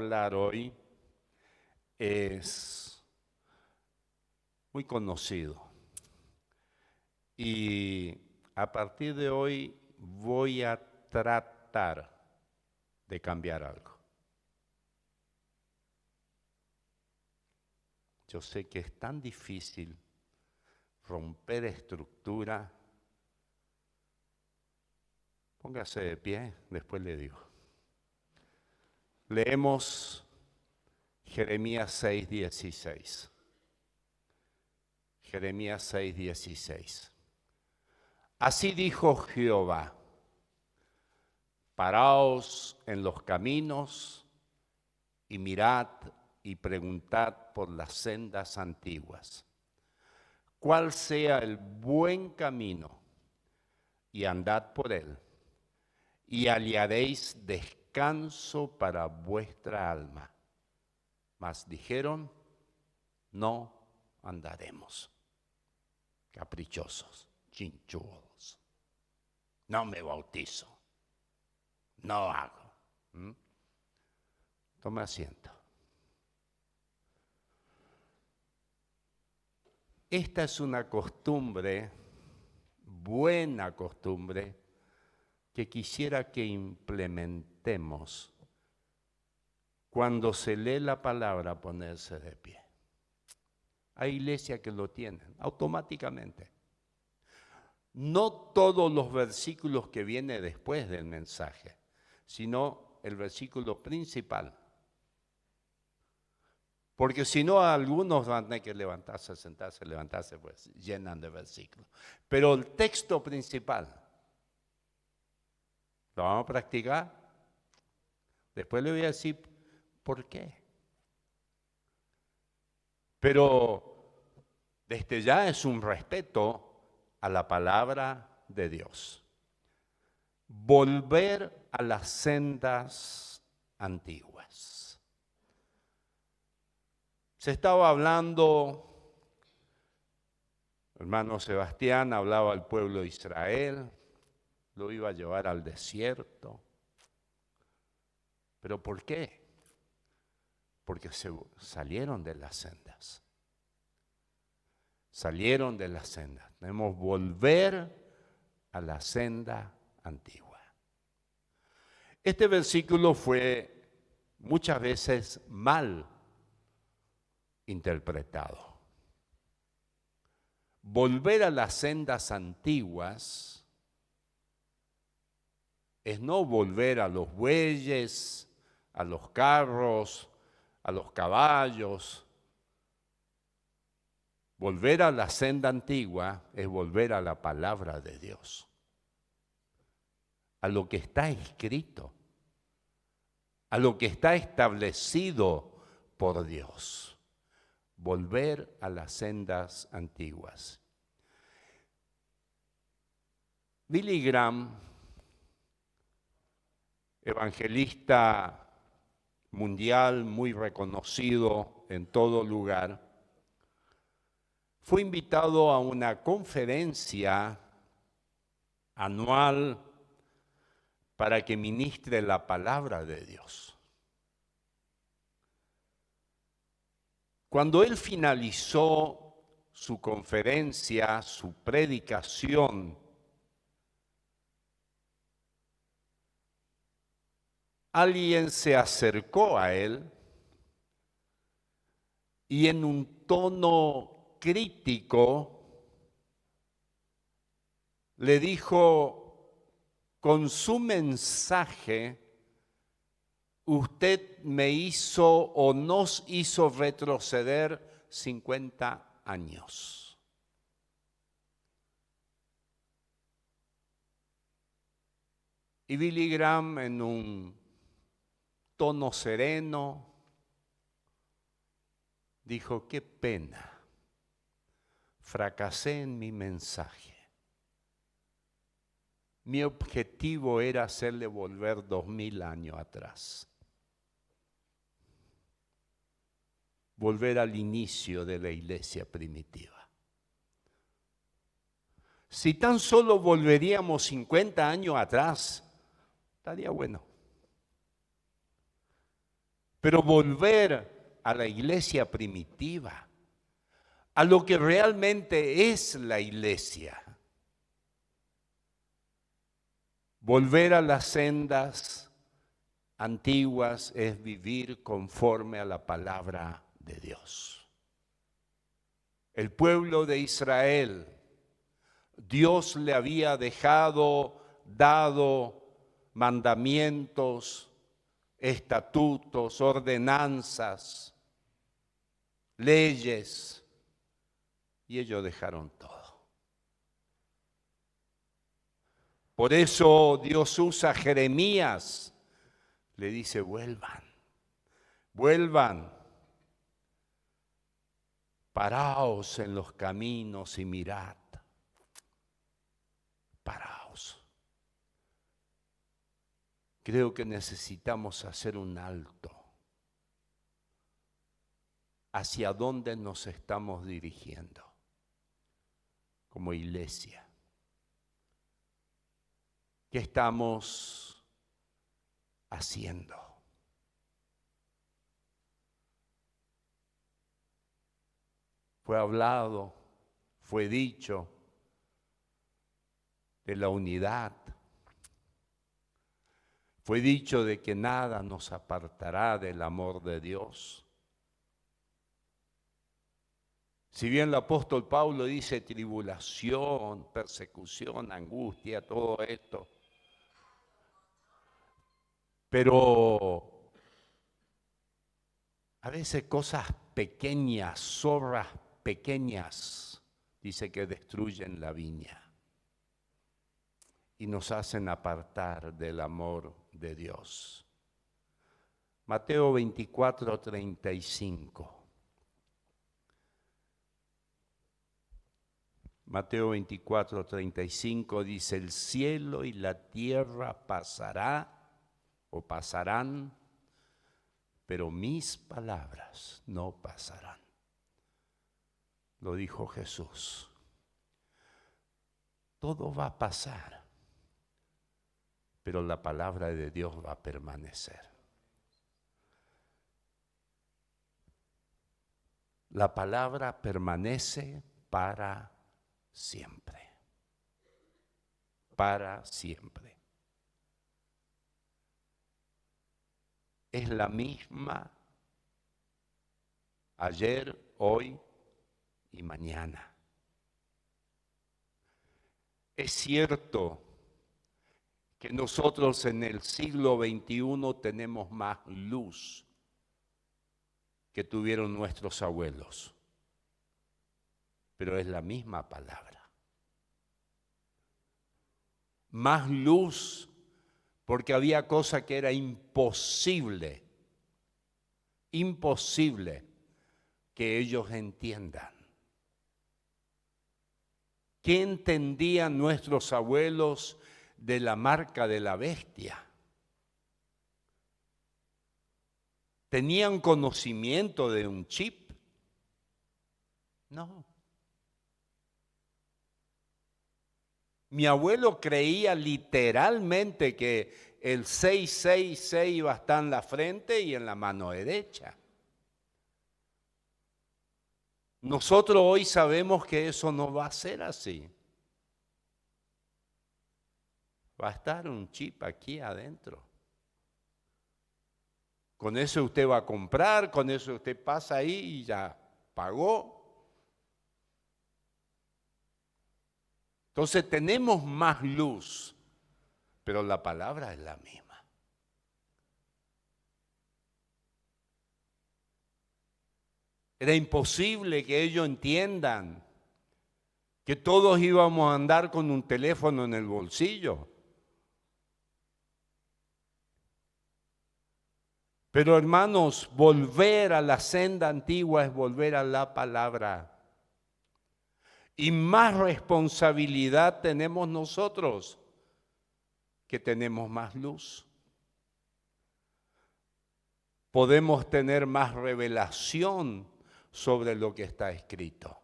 hablar hoy es muy conocido y a partir de hoy voy a tratar de cambiar algo. Yo sé que es tan difícil romper estructura. Póngase de pie, después le digo. Leemos Jeremías 6:16. Jeremías 6:16. Así dijo Jehová: paraos en los caminos y mirad y preguntad por las sendas antiguas, cuál sea el buen camino, y andad por él, y hallaréis descanso para vuestra alma. Mas dijeron: no andaremos. Caprichosos, chinchudos. No me bautizo. No hago. Tome asiento. Esta es una costumbre, buena costumbre, que quisiera que implementemos cuando se lee la palabra, ponerse de pie. Hay iglesias que lo tienen automáticamente. No todos los versículos que vienen después del mensaje, sino el versículo principal. Porque si no, algunos van a tener que levantarse, sentarse, pues llenan de versículos. Pero el texto principal, ¿lo vamos a practicar? Después le voy a decir por qué. Pero desde ya es un respeto a la palabra de Dios. Volver a las sendas antiguas. Se estaba hablando, hermano Sebastián hablaba al pueblo de Israel, lo iba a llevar al desierto. ¿Pero por qué? Porque se salieron de las sendas. Salieron de las sendas. Debemos volver a la senda antigua. Este versículo fue muchas veces mal interpretado. Volver a las sendas antiguas es no volver a los bueyes, a los carros, a los caballos. Volver a la senda antigua es volver a la palabra de Dios, a lo que está escrito, a lo que está establecido por Dios. Volver a las sendas antiguas. Billy Graham, evangelista mundial muy reconocido en todo lugar, fue invitado a una conferencia anual para que ministre la palabra de Dios. Cuando él finalizó su conferencia, su predicación, alguien se acercó a él y en un tono crítico le dijo: con su mensaje usted me hizo o nos hizo retroceder 50 años. Y Billy Graham, en un tono sereno, dijo: qué pena, fracasé en mi mensaje. Mi objetivo era hacerle volver 2000 años atrás. Volver al inicio de la iglesia primitiva. Si tan solo volveríamos 50 años atrás, estaría bueno. pero volver a la iglesia primitiva, a lo que realmente es la iglesia. Volver a las sendas antiguas es vivir conforme a la palabra de Dios. El pueblo de Israel, Dios le había dado mandamientos, estatutos, ordenanzas, leyes, y ellos dejaron todo. Por eso Dios usa a Jeremías, le dice: vuelvan, paraos en los caminos y mirad, paraos. Creo que necesitamos hacer un alto. ¿Hacia dónde nos estamos dirigiendo como iglesia? ¿Qué estamos haciendo? Fue hablado, fue dicho de la unidad. Fue dicho de que nada nos apartará del amor de Dios. Si bien el apóstol Pablo dice tribulación, persecución, angustia, todo esto, pero a veces cosas pequeñas, zorras pequeñas, dice que destruyen la viña y nos hacen apartar del amor de Dios. Mateo 24, 35. Mateo 24, 35 dice: el cielo y la tierra pasarán, pero mis palabras no pasarán. Lo dijo Jesús. Todo va a pasar, pero la palabra de Dios va a permanecer. La palabra permanece para siempre. Para siempre. Es la misma ayer, hoy y mañana. Es cierto que nosotros en el siglo XXI tenemos más luz que tuvieron nuestros abuelos, pero es la misma palabra. Más luz porque había cosas que era imposible que ellos entiendan. ¿Qué entendían nuestros abuelos de la marca de la bestia? ¿Tenían conocimiento de un chip? No. Mi abuelo creía literalmente que el 666 iba a estar en la frente y en la mano derecha. Nosotros hoy sabemos que eso no va a ser así. Va a estar un chip aquí adentro. Con eso usted va a comprar, con eso usted pasa ahí y ya pagó. Entonces tenemos más luz, pero la palabra es la misma. Era imposible que ellos entiendan que todos íbamos a andar con un teléfono en el bolsillo. Pero hermanos, volver a la senda antigua es volver a la palabra. Y más responsabilidad tenemos nosotros, que tenemos más luz. Podemos tener más revelación sobre lo que está escrito.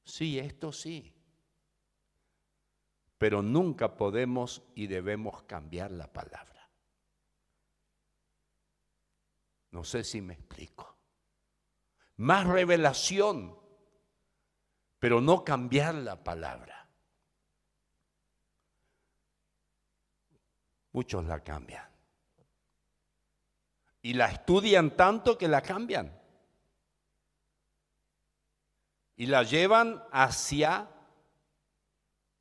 Sí, esto sí. Pero nunca podemos y debemos cambiar la palabra. No sé si me explico. Más revelación, pero no cambiar la palabra. Muchos la cambian. Y la estudian tanto que la cambian. Y la llevan hacia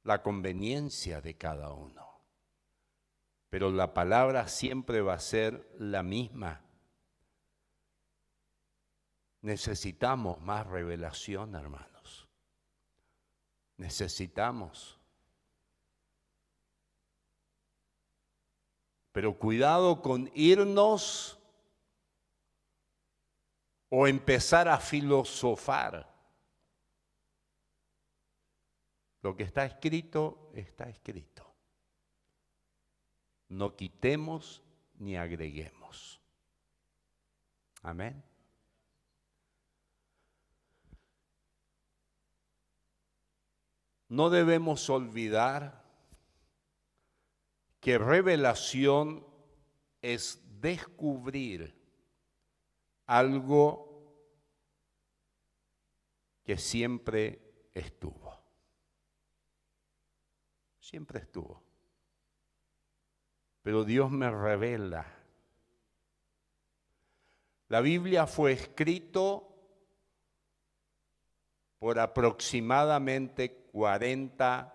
la conveniencia de cada uno. Pero la palabra siempre va a ser la misma. Necesitamos más revelación, hermanos. Necesitamos. Pero cuidado con irnos o empezar a filosofar. Lo que está escrito, está escrito. No quitemos ni agreguemos. Amén. No debemos olvidar que revelación es descubrir algo que siempre estuvo. Siempre estuvo. Pero Dios me revela. La Biblia fue escrito por aproximadamente 40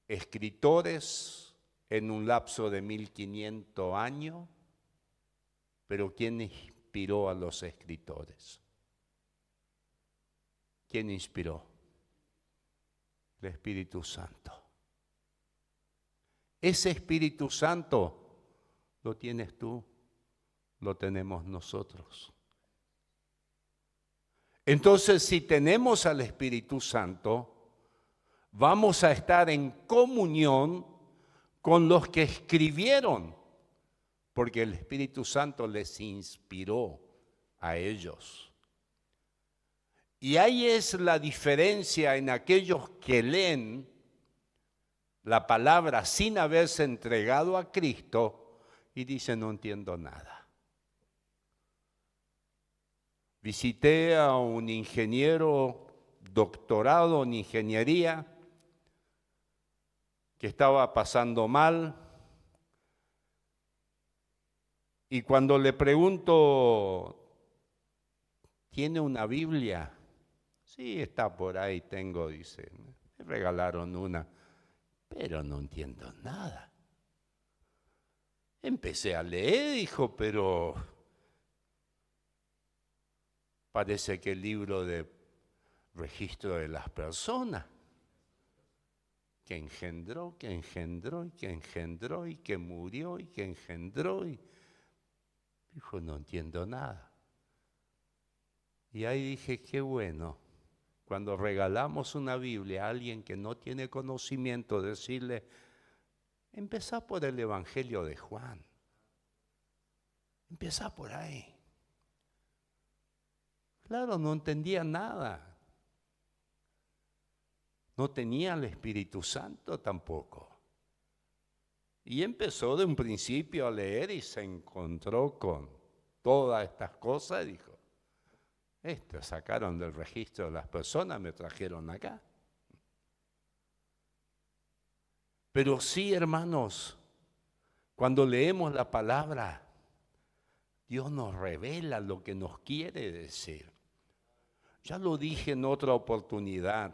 escritores en un lapso de 1500 años. Pero ¿quién inspiró a los escritores? ¿Quién inspiró? El Espíritu Santo. Ese Espíritu Santo lo tienes tú, lo tenemos nosotros. Entonces, si tenemos al Espíritu Santo, vamos a estar en comunión con los que escribieron, porque el Espíritu Santo les inspiró a ellos. Y ahí es la diferencia en aquellos que leen la palabra sin haberse entregado a Cristo y dicen, no entiendo nada. Visité a un ingeniero doctorado en ingeniería que estaba pasando mal y cuando le pregunto, ¿tiene una Biblia? Sí, está por ahí, tengo, dice. Me regalaron una, pero no entiendo nada. Empecé a leer, dijo, pero parece que el libro de registro de las personas, que engendró, y que engendró, y que murió, y que engendró, y dijo, no entiendo nada. Y ahí dije, qué bueno, cuando regalamos una Biblia a alguien que no tiene conocimiento, decirle, empezá por el Evangelio de Juan, empezá por ahí. Claro, no entendía nada. No tenía el Espíritu Santo tampoco. Y empezó de un principio a leer y se encontró con todas estas cosas y dijo, esto sacaron del registro de las personas, me trajeron acá. Pero sí, hermanos, cuando leemos la palabra, Dios nos revela lo que nos quiere decir. Ya lo dije en otra oportunidad,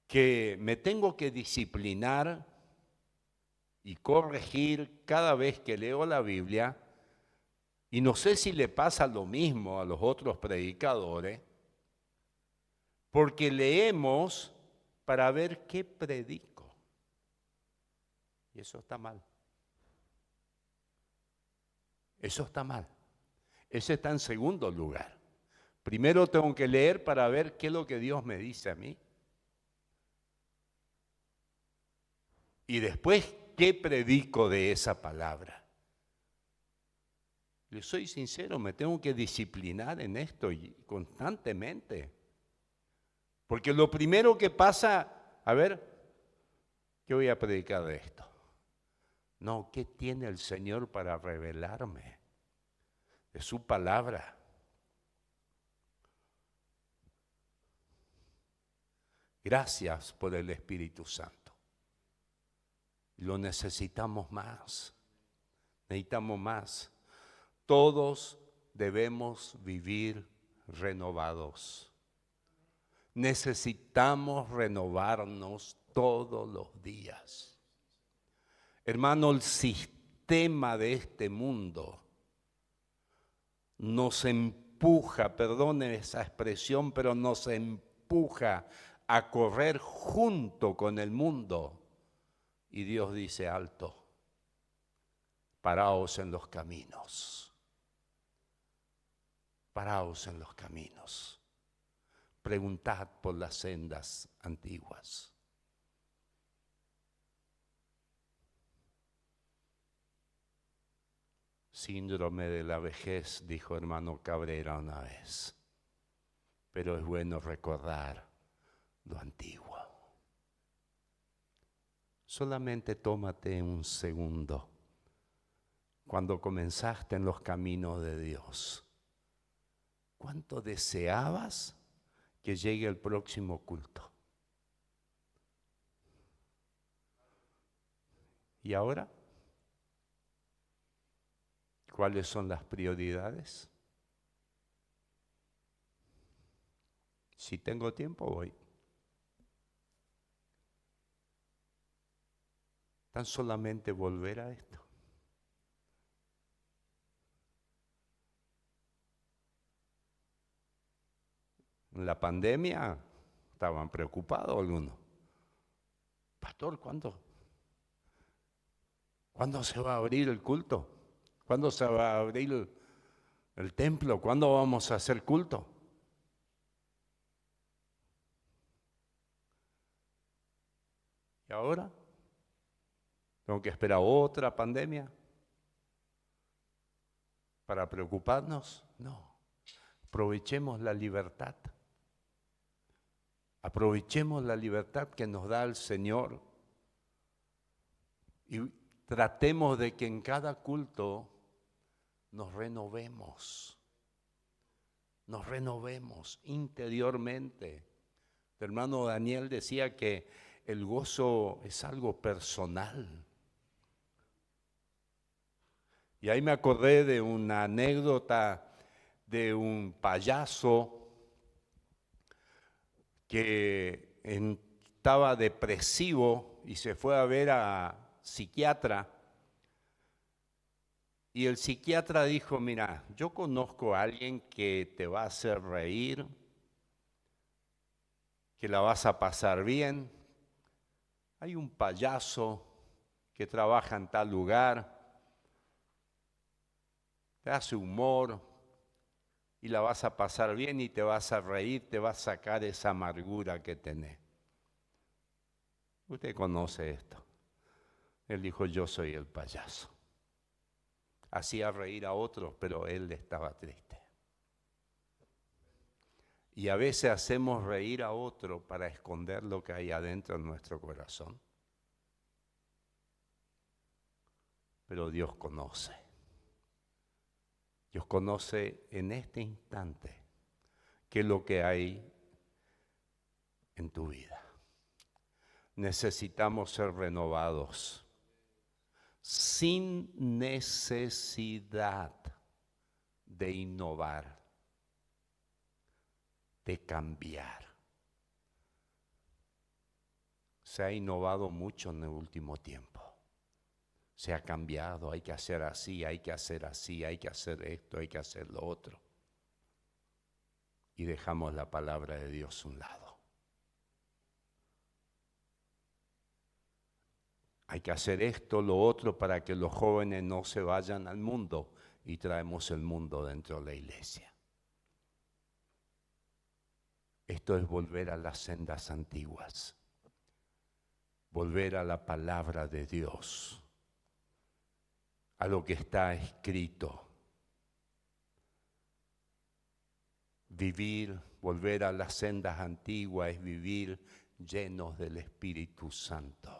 que me tengo que disciplinar y corregir cada vez que leo la Biblia, y no sé si le pasa lo mismo a los otros predicadores, porque leemos para ver qué predico. Y eso está mal. Eso está mal. Ese está en segundo lugar. Primero tengo que leer para ver qué es lo que Dios me dice a mí. Y después, ¿qué predico de esa palabra? Le soy sincero, me tengo que disciplinar en esto y constantemente. Porque lo primero que pasa, a ver, ¿qué voy a predicar de esto? No, ¿qué tiene el Señor para revelarme? Es su palabra. Gracias por el Espíritu Santo. Lo necesitamos más. Necesitamos más. Todos debemos vivir renovados. Necesitamos renovarnos todos los días. Hermano, el sistema de este mundo nos empuja, perdone esa expresión, pero nos empuja a correr junto con el mundo. Y Dios dice: alto, paraos en los caminos. Paraos en los caminos. Preguntad por las sendas antiguas. Síndrome de la vejez, dijo hermano Cabrera una vez. Pero es bueno recordar lo antiguo. Solamente tómate un segundo. Cuando comenzaste en los caminos de Dios, ¿cuánto deseabas que llegue el próximo culto? ¿Y ahora? ¿Cuáles son las prioridades? Si tengo tiempo, voy. Tan solamente volver a esto. En la pandemia estaban preocupados algunos. Pastor, ¿cuándo se va a abrir el culto? ¿Cuándo se va a abrir el templo? ¿Cuándo vamos a hacer culto? ¿Y ahora? ¿Tengo que esperar otra pandemia para preocuparnos? No. Aprovechemos la libertad. Aprovechemos la libertad que nos da el Señor y tratemos de que en cada culto nos renovemos interiormente. El hermano Daniel decía que el gozo es algo personal. Y ahí me acordé de una anécdota de un payaso que estaba depresivo y se fue a ver a psiquiatra. Y el psiquiatra dijo: mira, yo conozco a alguien que te va a hacer reír, que la vas a pasar bien. Hay un payaso que trabaja en tal lugar, te hace humor y la vas a pasar bien y te vas a reír, te va a sacar esa amargura que tenés. Usted conoce esto. Él dijo: yo soy el payaso. Hacía reír a otros, pero él estaba triste. Y a veces hacemos reír a otro para esconder lo que hay adentro de nuestro corazón. Pero Dios conoce. Dios conoce en este instante qué es lo que hay en tu vida. Necesitamos ser renovados sin necesidad de innovar, de cambiar. Se ha innovado mucho en el último tiempo. Se ha cambiado, hay que hacer así, hay que hacer así, hay que hacer esto, hay que hacer lo otro. Y dejamos la palabra de Dios a un lado. Hay que hacer esto, lo otro, para que los jóvenes no se vayan al mundo, y traemos el mundo dentro de la iglesia. Esto es volver a las sendas antiguas, volver a la palabra de Dios, a lo que está escrito. Vivir, volver a las sendas antiguas es vivir llenos del Espíritu Santo.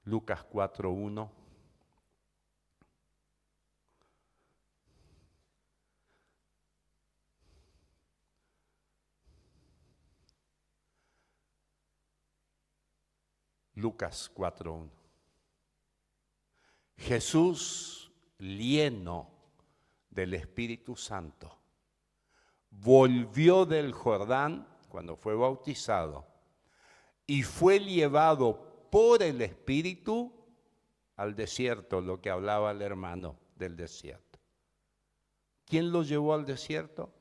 Lucas 4:1. Lucas 4:1. Jesús, lleno del Espíritu Santo, volvió del Jordán cuando fue bautizado y fue llevado por el Espíritu al desierto, lo que hablaba el hermano del desierto. ¿Quién lo llevó al desierto?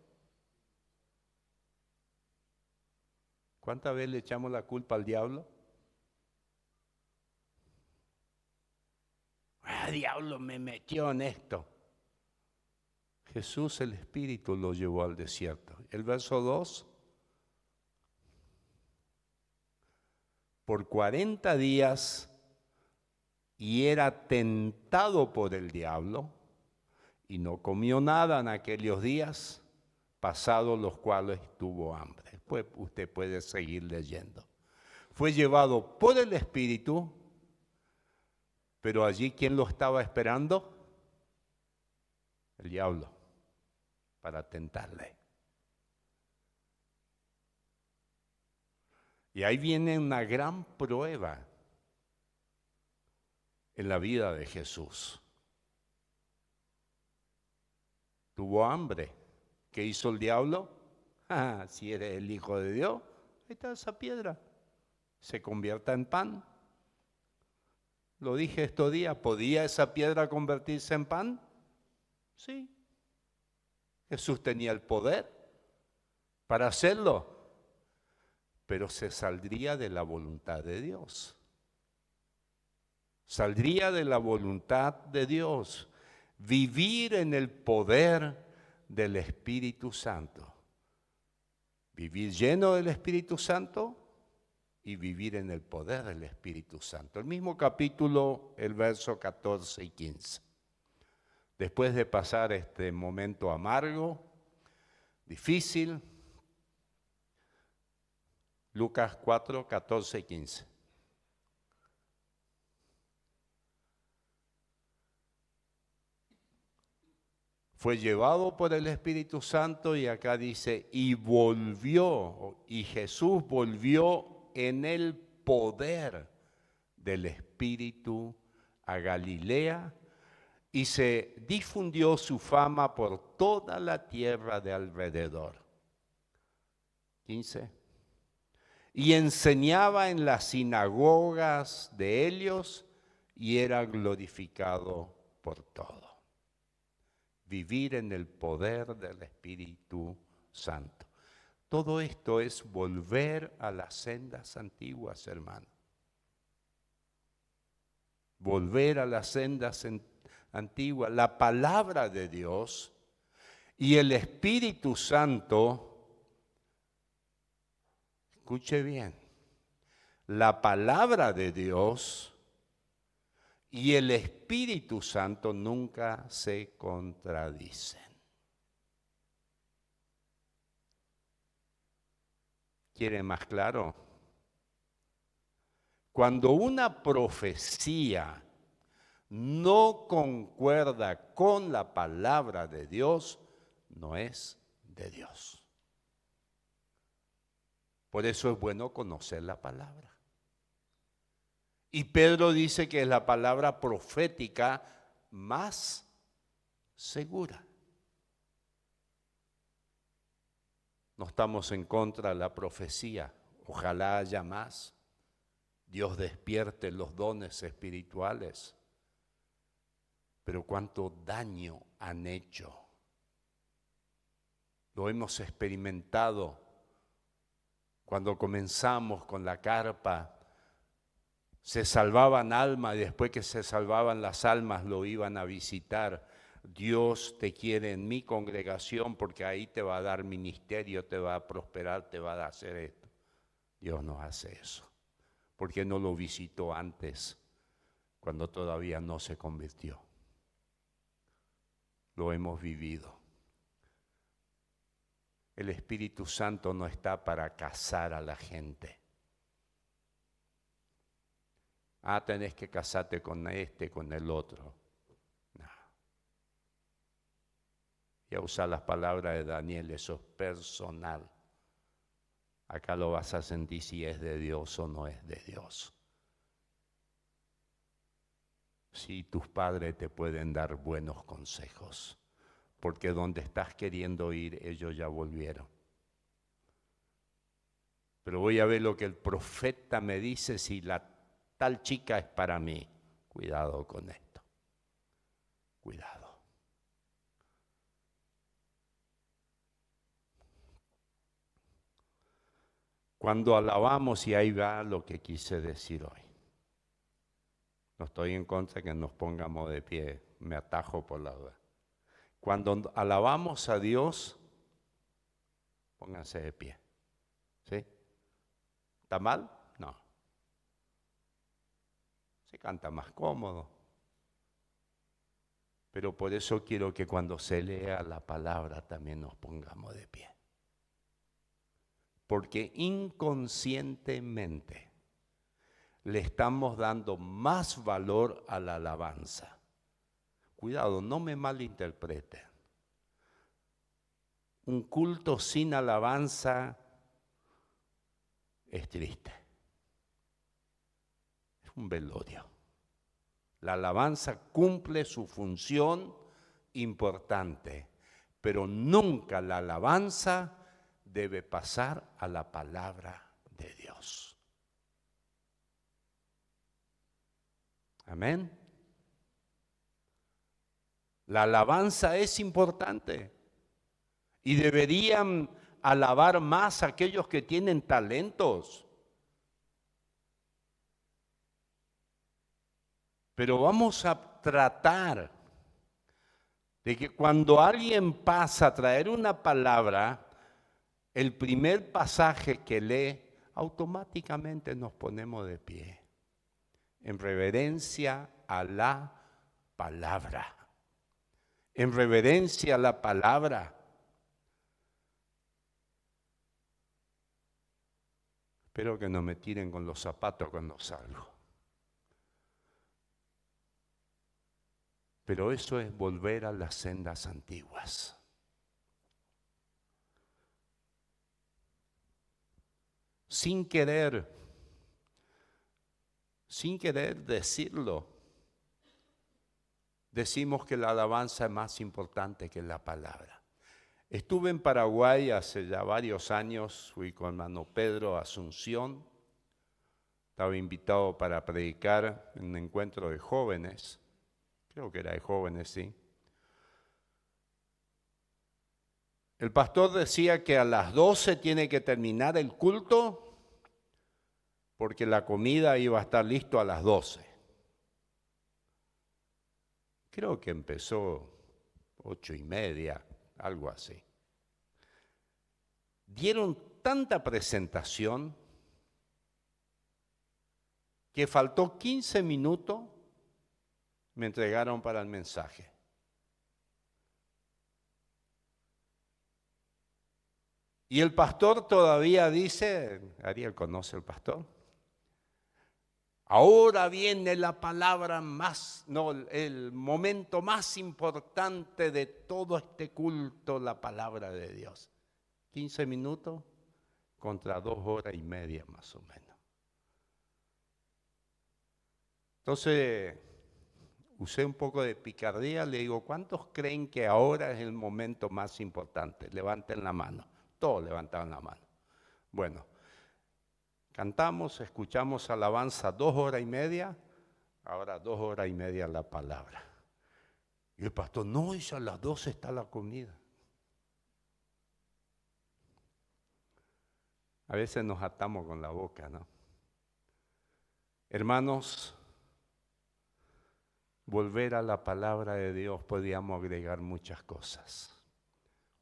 ¿Cuántas veces le echamos la culpa al diablo? El diablo me metió en esto. Jesús, el Espíritu, lo llevó al desierto. El verso 2. Por 40 días y era tentado por el diablo y no comió nada en aquellos días, pasados los cuales tuvo hambre. Después usted puede seguir leyendo. Fue llevado por el Espíritu, pero allí ¿quién lo estaba esperando? El diablo, para tentarle. Y ahí viene una gran prueba en la vida de Jesús. Tuvo hambre. ¿Qué hizo el diablo? Si eres el Hijo de Dios, ahí está esa piedra. Se convierta en pan. Lo dije estos días, ¿podía esa piedra convertirse en pan? Sí. Jesús tenía el poder para hacerlo, pero se saldría de la voluntad de Dios. Saldría de la voluntad de Dios. Vivir en el poder del Espíritu Santo. Vivir lleno del Espíritu Santo y vivir en el poder del Espíritu Santo. El mismo capítulo, el verso 14 y 15. Después de pasar este momento amargo, difícil, Lucas 4, 14 y 15. Fue llevado por el Espíritu Santo y acá dice, y volvió, y Jesús volvió en el poder del Espíritu a Galilea y se difundió su fama por toda la tierra de alrededor. 15. Y enseñaba en las sinagogas de ellos y era glorificado por todos. Vivir en el poder del Espíritu Santo. Todo esto es volver a las sendas antiguas, hermano. Volver a las sendas antiguas. La palabra de Dios y el Espíritu Santo, escuche bien, la palabra de Dios y el Espíritu Santo nunca se contradicen. ¿Quiere más claro? Cuando una profecía no concuerda con la palabra de Dios, no es de Dios. Por eso es bueno conocer la palabra. Y Pedro dice que es la palabra profética más segura. No estamos en contra de la profecía, ojalá haya más. Dios despierte los dones espirituales. Pero cuánto daño han hecho. Lo hemos experimentado cuando comenzamos con la carpa. Se salvaban almas y después que se salvaban las almas lo iban a visitar. Dios te quiere en mi congregación porque ahí te va a dar ministerio, te va a prosperar, te va a hacer esto. Dios no hace eso. ¿Por qué no lo visitó antes, cuando todavía no se convirtió? Lo hemos vivido. El Espíritu Santo no está para casar a la gente. Tenés que casarte con este, con el otro. No. Y a usar las palabras de Daniel, eso es personal. Acá lo vas a sentir si es de Dios o no es de Dios. Sí, tus padres te pueden dar buenos consejos, porque donde estás queriendo ir, ellos ya volvieron. Pero voy a ver lo que el profeta me dice si la tal chica es para mí. Cuidado con esto. Cuidado. Cuando alabamos, y ahí va lo que quise decir hoy. No estoy en contra de que nos pongamos de pie, me atajo por la duda. Cuando alabamos a Dios, pónganse de pie. ¿Sí? ¿Está mal? No. Se canta más cómodo. Pero por eso quiero que cuando se lea la palabra también nos pongamos de pie. Porque inconscientemente le estamos dando más valor a la alabanza. Cuidado, no me malinterpreten. Un culto sin alabanza es triste. Es un velorio. La alabanza cumple su función importante, pero nunca la alabanza debe pasar a la palabra de Dios. Amén. La alabanza es importante y deberían alabar más a aquellos que tienen talentos. Pero vamos a tratar de que cuando alguien pasa a traer una palabra, el primer pasaje que lee, automáticamente nos ponemos de pie, en reverencia a la palabra. En reverencia a la palabra. Espero que no me tiren con los zapatos cuando salgo. Pero eso es volver a las sendas antiguas. Sin querer decirlo, decimos que la alabanza es más importante que la palabra. Estuve en Paraguay hace ya varios años, fui con hermano Pedro a Asunción, estaba invitado para predicar en un encuentro de jóvenes, creo que era de jóvenes, sí. El pastor decía que a las 12 tiene que terminar el culto porque la comida iba a estar listo a las 12. Creo que empezó 8:30, algo así. Dieron tanta presentación que faltó 15 minutos, me entregaron para el mensaje. Y el pastor todavía dice, Ariel conoce al pastor, ahora viene la palabra más, no, el momento más importante de todo este culto, la palabra de Dios. 15 minutos contra 2 horas y media más o menos. Entonces, usé un poco de picardía, le digo, ¿cuántos creen que ahora es el momento más importante? Levanten la mano. Todos levantaron la mano. Bueno, cantamos, escuchamos alabanza 2 horas y media, ahora 2 horas y media la palabra. Y el pastor, no, ya a las 12 está la comida. A veces nos atamos con la boca, ¿no? Hermanos, volver a la palabra de Dios podríamos agregar muchas cosas.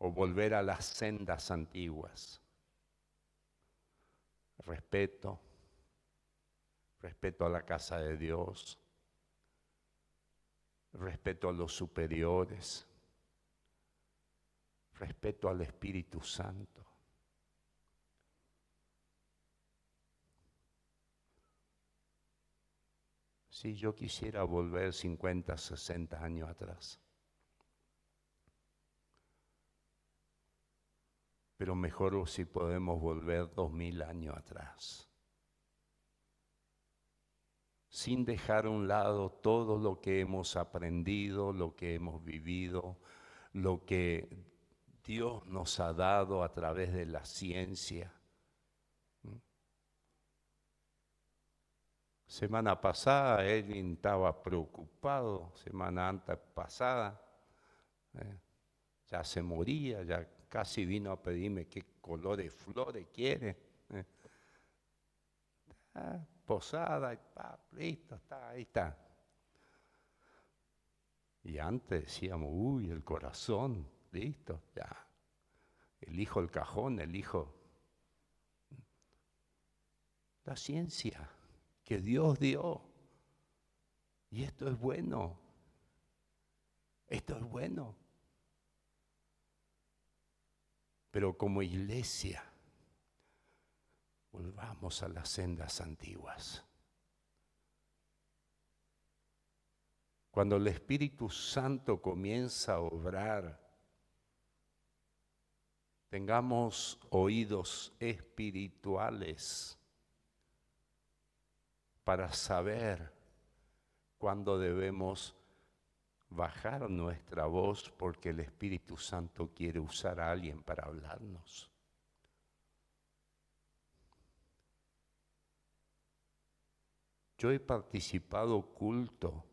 O volver a las sendas antiguas. Respeto a la casa de Dios, respeto a los superiores, respeto al Espíritu Santo. Si yo quisiera volver 50, 60 años atrás, pero mejor si podemos volver 2000 años atrás. sin dejar a un lado todo lo que hemos aprendido, lo que hemos vivido, lo que Dios nos ha dado a través de la ciencia. Semana pasada Edwin estaba preocupado, semana antes pasada, ya se moría, ya casi vino a pedirme qué color de flores quiere. Posada, listo, está, ahí está. Y antes decíamos, uy, el corazón, listo, ya. Elijo el cajón, elijo la ciencia que Dios dio. Y esto es bueno. Esto es bueno. Pero como iglesia, volvamos a las sendas antiguas. Cuando el Espíritu Santo comienza a obrar, tengamos oídos espirituales para saber cuándo debemos bajar nuestra voz porque el Espíritu Santo quiere usar a alguien para hablarnos. Yo he participado culto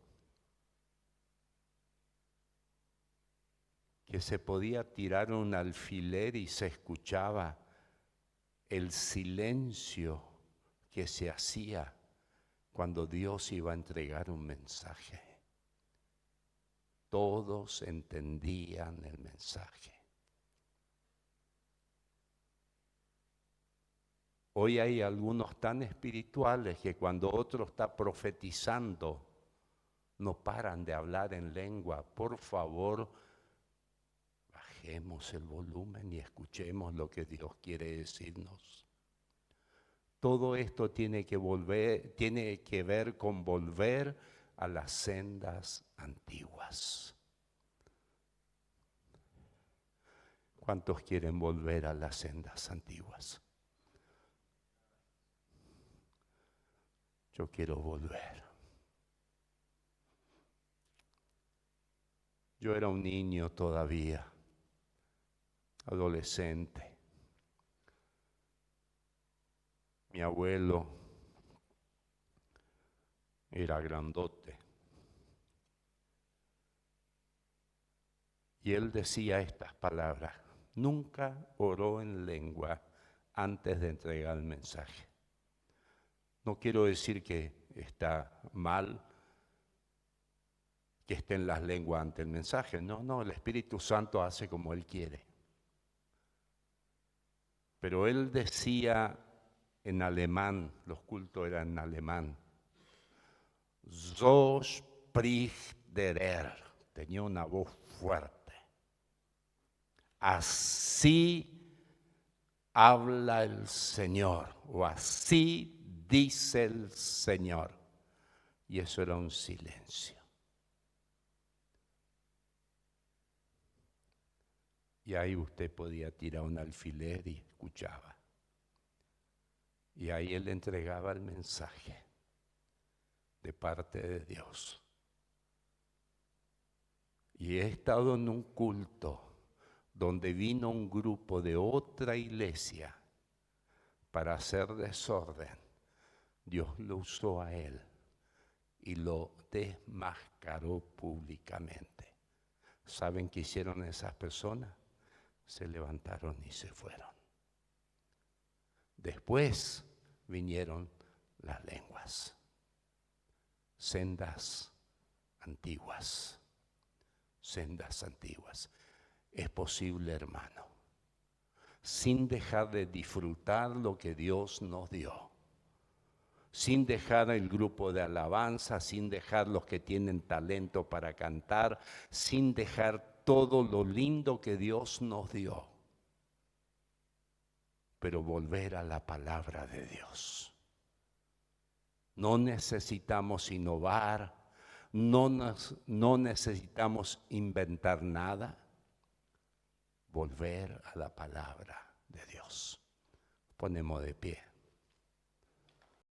que se podía tirar un alfiler y se escuchaba el silencio que se hacía cuando Dios iba a entregar un mensaje. Todos entendían el mensaje. Hoy hay algunos tan espirituales que cuando otro está profetizando, no paran de hablar en lengua. Por favor, bajemos el volumen y escuchemos lo que Dios quiere decirnos. Todo esto tiene que ver con volver a las sendas antiguas. ¿Cuántos quieren volver a las sendas antiguas? Yo quiero volver. Yo era un niño todavía, adolescente. Mi abuelo era grandote. Y él decía estas palabras: nunca oró en lengua antes de entregar el mensaje. No quiero decir que está mal que estén las lenguas ante el mensaje. No, el Espíritu Santo hace como Él quiere. Pero él decía en alemán, los cultos eran en alemán, so spricht der Herr, tenía una voz fuerte. Así habla el Señor, o así dice el Señor. Y eso era un silencio. Y ahí usted podía tirar un alfiler y escuchaba. Y ahí él entregaba el mensaje de parte de Dios. Y he estado en un culto donde vino un grupo de otra iglesia para hacer desorden. Dios lo usó a él y lo desmascaró públicamente. ¿Saben qué hicieron esas personas? Se levantaron y se fueron. Después vinieron las lenguas, sendas antiguas, sendas antiguas. Es posible, hermano, sin dejar de disfrutar lo que Dios nos dio, sin dejar el grupo de alabanza, sin dejar los que tienen talento para cantar, sin dejar todo lo lindo que Dios nos dio, pero volver a la palabra de Dios. No necesitamos innovar, no necesitamos inventar nada. Volver a la palabra de Dios. Ponemos de pie.